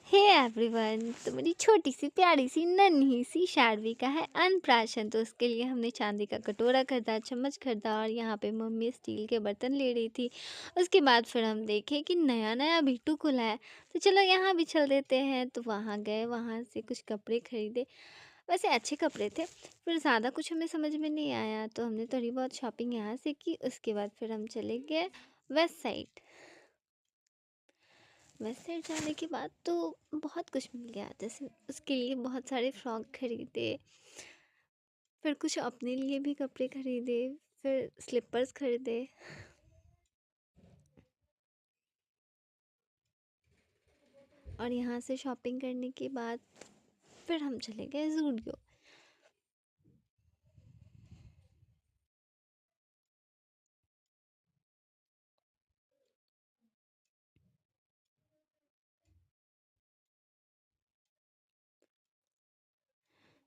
Hey everyone. तो मेरी छोटी सी प्यारी सी नन्ही सी शारवी का है अनप्राशन। तो उसके लिए हमने चांदी का कटोरा खरीदा, चम्मच खरीदा और यहाँ पे मम्मी स्टील के बर्तन ले रही थी। उसके बाद फिर हम देखे कि नया नया बिट्टू खुला है, तो चलो यहाँ भी चल देते हैं। तो वहाँ गए, वहाँ से कुछ कपड़े खरीदे। वैसे अच्छे कपड़े थे, फिर ज़्यादा कुछ हमें समझ में नहीं आया, तो हमने थोड़ी बहुत शॉपिंग यहाँ से की। उसके बाद फिर हम चले गए वेस्ट साइड। वेस्ट साइड जाने के बाद तो बहुत कुछ मिल गया, जैसे उसके लिए बहुत सारे फ्रॉक खरीदे, फिर कुछ अपने लिए भी कपड़े खरीदे, फिर स्लीपर्स खरीदे। और यहाँ से शॉपिंग करने के बाद फिर हम चले गए जूडियो।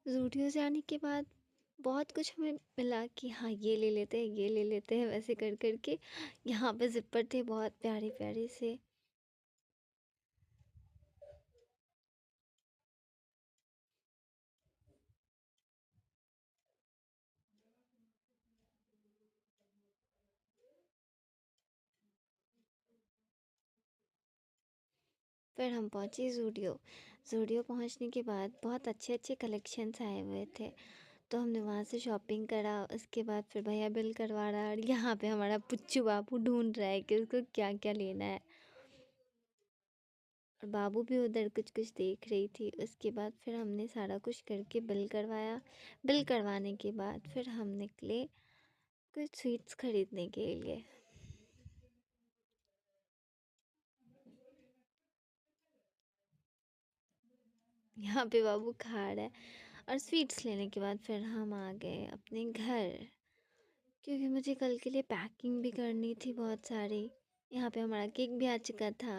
जूडियो जाने के बाद बहुत कुछ हमें मिला कि हाँ ये ले लेते हैं, ये ले लेते हैं, वैसे कर करके यहाँ पे जिपर थे बहुत प्यारे प्यारे से। फिर हम पहुँचे जूडियो। जूडियो पहुँचने के बाद बहुत अच्छे अच्छे कलेक्शंस आए हुए थे, तो हमने वहाँ से शॉपिंग करा। उसके बाद फिर भैया बिल करवा रहा है और यहाँ पे हमारा पुच्चू बाबू ढूंढ रहा है कि उसको क्या क्या लेना है। और बाबू भी उधर कुछ कुछ देख रही थी। उसके बाद फिर हमने सारा कुछ करके बिल करवाया। बिल करवाने के बाद फिर हम निकले कुछ स्वीट्स खरीदने के लिए। यहाँ पे बाबू खा रहा है। और स्वीट्स लेने के बाद फिर हम आ गए अपने घर, क्योंकि मुझे कल के लिए पैकिंग भी करनी थी बहुत सारी। यहाँ पे हमारा केक भी आ चुका था।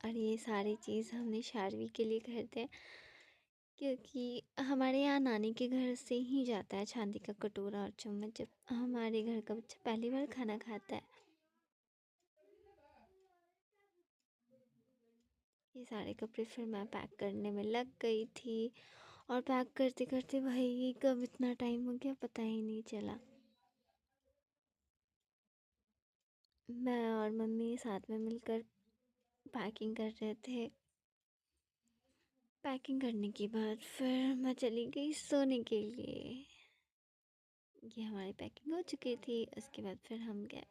और ये सारी चीज़ हमने शारवी के लिए खरीदे, क्योंकि हमारे यहाँ नानी के घर से ही जाता है चांदी का कटोरा और चम्मच, जब हमारे घर का बच्चा पहली बार खाना खाता है। ये सारे कपड़े फिर मैं पैक करने में लग गई थी। और पैक करते करते भाई कब इतना टाइम हो गया पता ही नहीं चला। मैं और मम्मी साथ में मिलकर पैकिंग कर रहे थे। पैकिंग करने के बाद फिर मैं चली गई सोने के लिए। ये हमारी पैकिंग हो चुकी थी। उसके बाद फिर हम गए